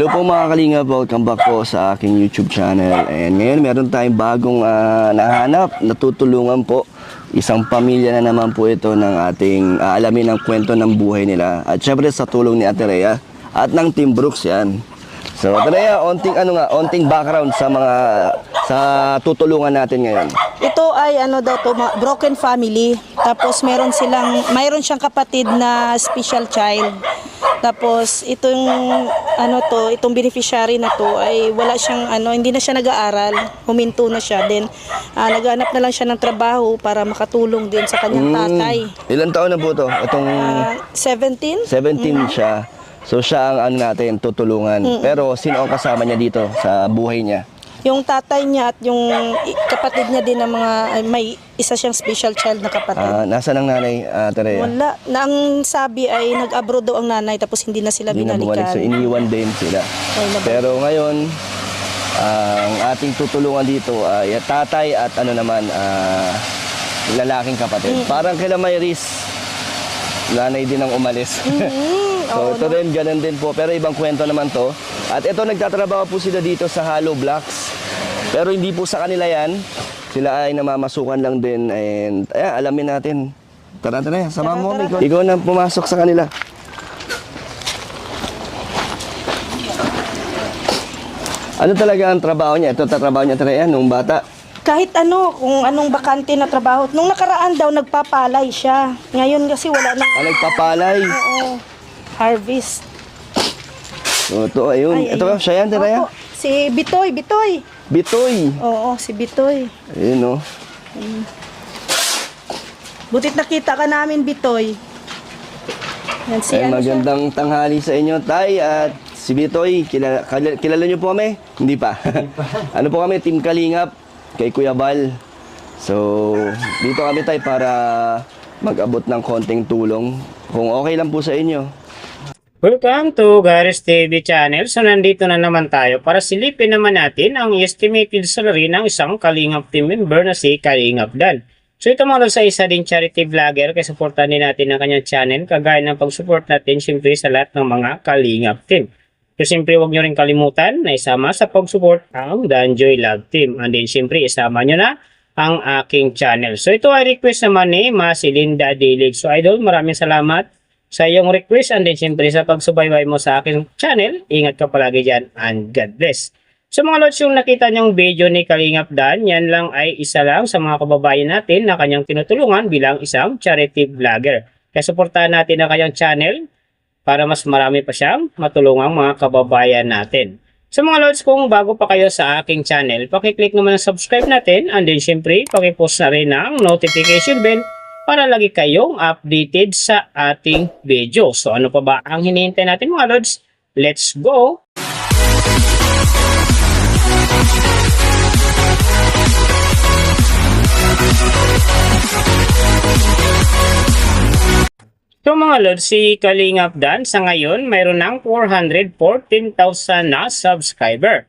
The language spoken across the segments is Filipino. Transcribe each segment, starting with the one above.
Hello po mga kalingap, welcome back po sa aking YouTube channel. And ngayon meron tayong bagong nahanap, natutulungan po. Isang pamilya na naman po ito ng ating alamin ang kwento ng buhay nila. At syempre sa tulong ni Ate Rhea at ng Team Brooks yan. So Ate Rhea, onting background sa tutulungan natin ngayon. Ito ay broken family. Tapos mayroon siyang kapatid na special child. Tapos itong beneficiary na to ay wala siyang hindi na siya nag-aaral, huminto na siya. Then naghanap na lang siya ng trabaho para makatulong din sa kanyang tatay. Ilan taon na po to? Itong 17? 17 siya. So siya ang natin tutulungan. Pero sino ang kasama niya dito sa buhay niya? Yung tatay niya at yung kapatid niya din ng may isa siyang special child na kapatid. Nasaan ang nanay, Ate Rhea? Wala. Ang sabi ay nag-abroad daw ang nanay tapos hindi na sila binalikan. So iniwan din sila. Pero ngayon, ang ating tutulungan dito ay tatay at lalaking kapatid. Parang kila Mayris, nanay din ang umalis. So ito rin, ganun din po. Pero ibang kwento naman to. At ito, nagtatrabaho po sila dito sa Hollow Blocks. Pero hindi po sa kanila yan. Sila ay namamasukan lang din. And alamin natin. Tara, sama mo. Ikaw na pumasok sa kanila. Ano talaga ang trabaho niya? Ito trabaho niya talaga nung bata. Kahit kung anong bakante na trabaho. Nung nakaraan daw, nagpapalay siya. Ngayon kasi wala na. Nagpapalay? Oo. Harvest. So, ito, ayun. Ito ba? Siya yan, Tere? Si Bitoy. Bitoy? Oo, si Bitoy. Ayun, o. Butit nakita ka namin, Bitoy. Yan, magandang tanghali sa inyo, Tay. At si Bitoy, kilala niyo po kami? Hindi pa. Ano po kami? Team Kalingap kay Kuya Bal. So, dito kami, Tay, para mag-abot ng konting tulong. Kung okay lang po sa inyo. Welcome to Garris TV channel. So nandito na naman tayo para silipin naman natin ang estimated salary ng isang Kalingap team member na si Kalingap Dan. So ito mga sa isa din charity vlogger kaya supportan din natin ang kanyang channel kagaya ng pag-support natin siyempre sa lahat ng mga Kalingap team. So siyempre huwag nyo rin kalimutan na isama sa pag-support ang Danjoy Love Team. And then siyempre isama nyo na ang aking channel. So ito ay request naman ni Linda Dilig. So idol, maraming salamat sa iyong request and then siyempre sa pagsubaybay mo sa aking channel. Ingat ka palagi dyan and God bless. So mga lods, yung nakita nyong video ni Kalingap Dan, yan lang ay isa lang sa mga kababayan natin na kanyang tinutulungan bilang isang charity vlogger. Kaya suportahan natin ang kanyang channel para mas marami pa siyang matulungang mga kababayan natin. So mga lods, kung bago pa kayo sa aking channel, pakiclick naman ang subscribe natin and then siyempre pakipost na rin ang notification bell para lagi kayong updated sa ating video. So ano pa ba ang hinihintay natin mga lods? Let's go! So mga lods, si Kalingap Dan sa ngayon mayroon ng 414,000 na subscriber.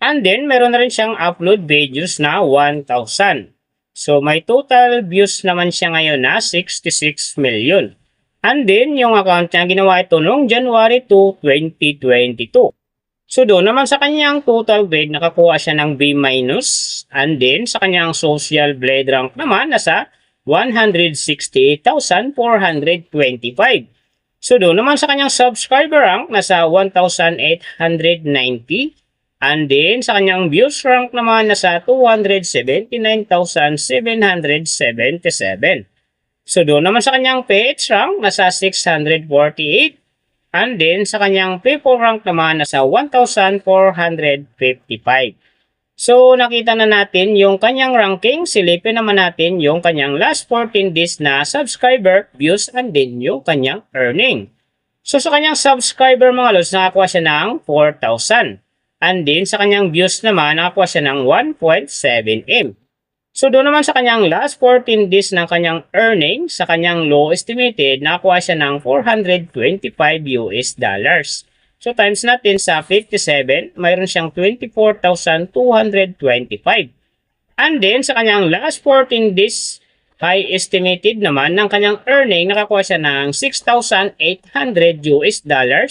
And then mayroon na rin siyang upload videos na 1,000. So, may total views naman siya ngayon na 66 million. And then, yung account niya ginawa ito noong January 2, 2022. So, doon naman sa kanyang total grade, nakakuha siya ng B-. And then, sa kanyang social blade rank naman, nasa 168,425. So, doon naman sa kanyang subscriber rank, nasa 1,890. And then, sa kanyang views rank naman, nasa 279,777. So, doon naman sa kanyang page rank, nasa 648. And then, sa kanyang people rank naman, nasa 1,455. So, nakita na natin yung kanyang ranking. Silipin naman natin yung kanyang last 14 days na subscriber, views, and then yung kanyang earning. So, sa kanyang subscriber mga lods, nakakuha siya ng 4,000. And then, sa kanyang views naman, nakakuha siya ng 1.7M. So, doon naman sa kanyang last 14 days ng kanyang earning, sa kanyang low estimated, nakakuha siya ng $425. So, times natin sa 57, mayroon siyang 24,225. And then, sa kanyang last 14 days, high estimated naman ng kanyang earning, nakakuha siya ng $6,800.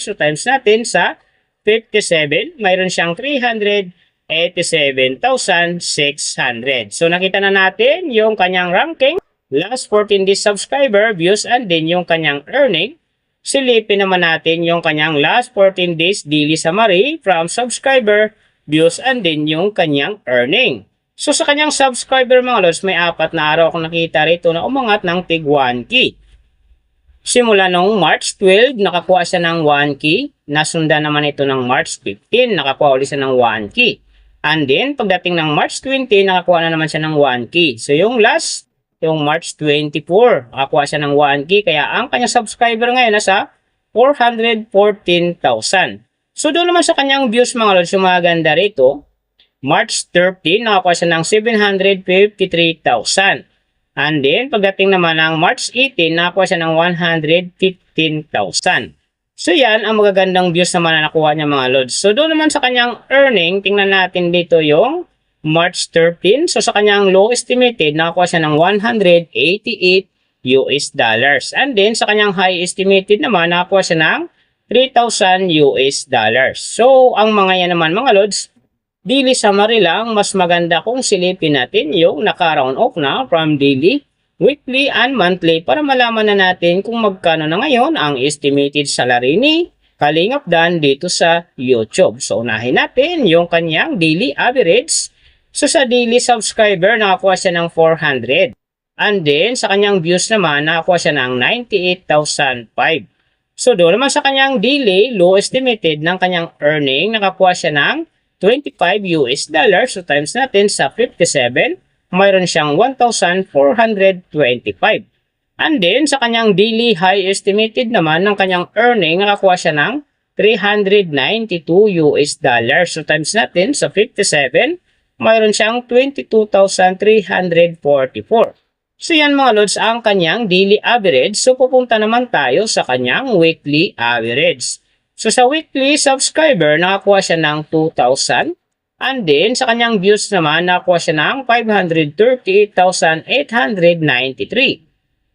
So, times natin sa 57, mayroon siyang 387,600. So nakita na natin yung kanyang ranking, last 14 days subscriber, views, and din yung kanyang earning. Silipin naman natin yung kanyang last 14 days daily summary from subscriber, views, and din yung kanyang earning. So sa kanyang subscriber mga lods, may 4 na araw akong nakita rito na umangat ng tig 1K. Simula nung March 12, nakakuha siya ng 1K. Nasundan naman ito ng March 15, nakakuha ulit siya ng 1K. And then, pagdating ng March 20, nakakuha na naman siya ng 1K. So yung last, yung March 24, nakakuha siya ng 1K. Kaya ang kanyang subscriber ngayon nasa 414,000. So doon naman sa kanyang views mga lods, yung mga ganda rito, March 13, nakakuha siya ng 753,000. And then, pagdating naman ng March 18, nakakuha siya ng 115,000. So yan, ang magagandang views naman na nakuha niya mga lods. So doon naman sa kanyang earning, tingnan natin dito yung March 13. So sa kanyang low estimated, nakakuha siya ng 188 US dollars. And then sa kanyang high estimated naman, nakakuha siya ng 3,000 US dollars. So ang mga yan naman mga lods, daily summary lang, mas maganda kung silipin natin yung naka-round off na from daily, weekly, and monthly para malaman na natin kung magkano na ngayon ang estimated salary ni Kalingap Dan dito sa YouTube. So unahin natin yung kanyang daily average. So sa daily subscriber, nakakuha siya ng 400. And then sa kanyang views naman, nakakuha siya ng 98,005. So doon naman sa kanyang daily, low estimated ng kanyang earning, nakakuha siya ng 25 US dollars. So times natin sa 57, mayroon siyang 1,425. And then sa kanyang daily high estimated naman ng kanyang earning, nakakuha siya ng 392 US dollars. So times natin sa 57, mayroon siyang 22,344. So yan mga lods ang kanyang daily average. So pupunta naman tayo sa kanyang weekly average. So sa weekly subscriber, nakakuha siya ng 2,000. And then sa kanyang views naman, nakakuha siya ng 538,893.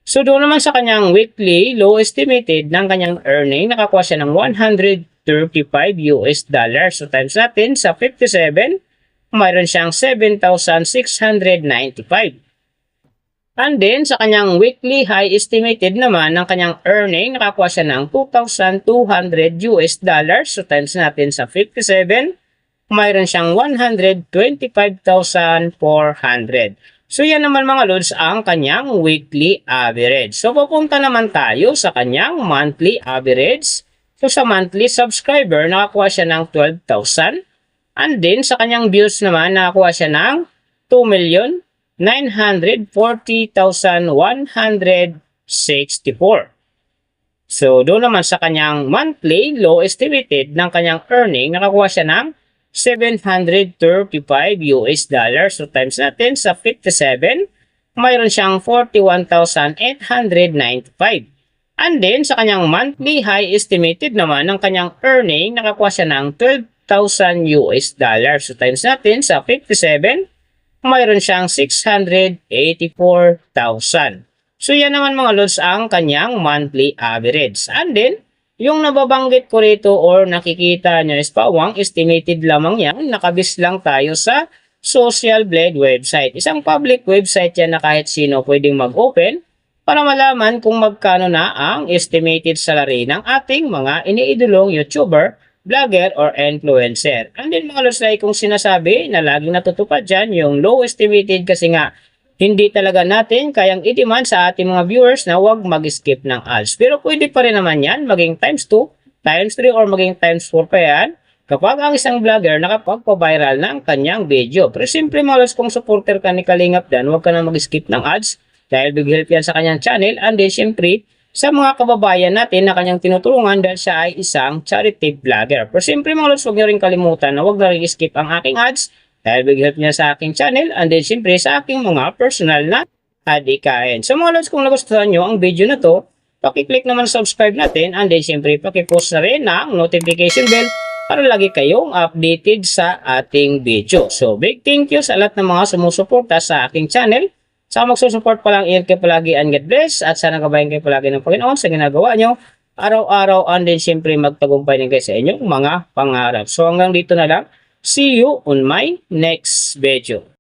So doon naman sa kanyang weekly, low estimated ng kanyang earning, nakakuha siya ng 135 US dollars. So times natin sa 57, mayroon siyang 7,695. And then, sa kanyang weekly high estimated naman ng kanyang earning, nakakuha siya ng 2,200 US dollars. So, times natin sa 57, mayroon siyang 125,400. So, yan naman mga lods ang kanyang weekly average. So, pupunta naman tayo sa kanyang monthly average. So, sa monthly subscriber, nakakuha siya ng 12,000. And then, sa kanyang views naman, nakakuha siya ng 2,940,164. So, doon naman sa kanyang monthly, low estimated ng kanyang earning, nakakuha siya ng 735 US dollars. So, times natin sa 57, mayroon siyang 41,895. And then, sa kanyang monthly high estimated naman ng kanyang earning, nakakuha siya ng 12,000 US dollars. So, times natin sa 57, mayroon siyang 684,000. So, yan naman mga lods ang kanyang monthly average. And then, yung nababanggit ko rito or nakikita nyo is pawang estimated lamang yan. Nakabis lang tayo sa Social Blade website. Isang public website yan na kahit sino pwedeng mag-open para malaman kung magkano na ang estimated salary ng ating mga iniidolong YouTuber, vlogger, or influencer. And then mga lods, like kung sinasabi na laging natutupad dyan, yung low estimated kasi nga hindi talaga natin kayang i-demand sa ating mga viewers na huwag mag-skip ng ads. Pero pwede pa rin naman yan, maging times 2, times 3, or maging times 4 pa yan kapag ang isang vlogger nakapagpa-viral ng kanyang video. Pero simple mga lods, kung supporter ka ni Kalingap Dan, huwag ka na mag-skip ng ads dahil big help yan sa kanyang channel. And then syempre, sa mga kababayan natin na kanyang tinutulungan dahil siya ay isang charity vlogger. Pero siyempre mga lods, huwag nyo rin kalimutan na huwag na rin skip ang aking ads dahil big help niya sa aking channel and then siyempre sa aking mga personal na adikain. So mga lods, kung nagustuhan nyo ang video na to, pakiclick naman subscribe natin and then siyempre pakipost na rin ng notification bell para lagi kayong updated sa ating video. So big thank you sa lahat ng mga sumusuporta sa aking channel. Sa magsusupport pa lang, ingat kayo palagi and God bless. At sana gabayan kayo palagi ng Panginoon sa ginagawa nyo. araw-araw and din siyempre magtagumpay din kayo sa inyong mga pangarap. So hanggang dito na lang. See you on my next video.